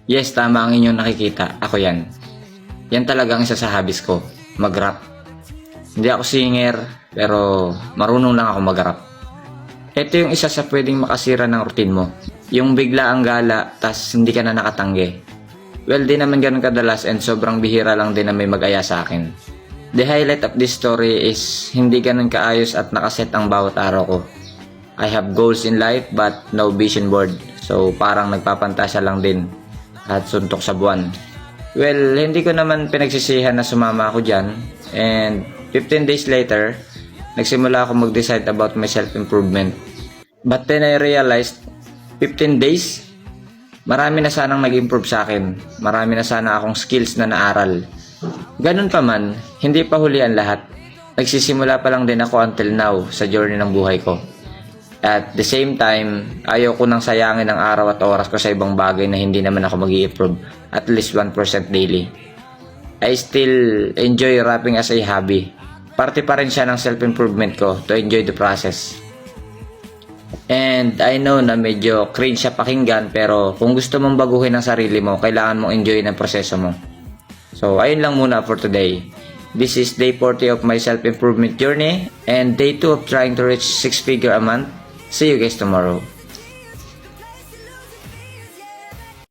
Yes, tama ang inyong nakikita. Ako yan. Yan talagang isa sa hobbies ko. Mag-rap. Hindi ako singer, pero marunong lang ako mag-rap. Ito yung isa sa pwedeng makasira ng routine mo. Yung bigla ang gala, tas hindi ka na nakatanggi. Well, di naman ganun kadalas and sobrang bihira lang din na may mag-aya sa akin. The highlight of this story is hindi ganun kaayos at nakaset ang bawat araw ko. I have goals in life but no vision board. So parang nagpapantasya lang din at suntok sa buwan. Well, hindi ko naman pinagsisihan na sumama ako dyan. And 15 days later, nagsimula ako mag-decide about my self-improvement. But then I realized, 15 days, marami na sanang nag-improve sa akin. Marami na sana akong skills na naaral. Ganun pa man, hindi pa huli ang lahat. Nagsisimula pa lang din ako until now sa journey ng buhay ko. At the same time, ayaw ko nang sayangin ang araw at oras ko sa ibang bagay na hindi naman ako mag-i-improve at least 1% daily. I still enjoy rapping as a hobby. Parte pa rin siya ng self-improvement ko to enjoy the process. And I know na medyo cringe siya pakinggan, pero kung gusto mong baguhin ang sarili mo, kailangan mong enjoy ang proseso mo. So, ayun lang muna for today. This is day 40 of my self-improvement journey and day 2 of trying to reach 6-figure a month. See you guys tomorrow.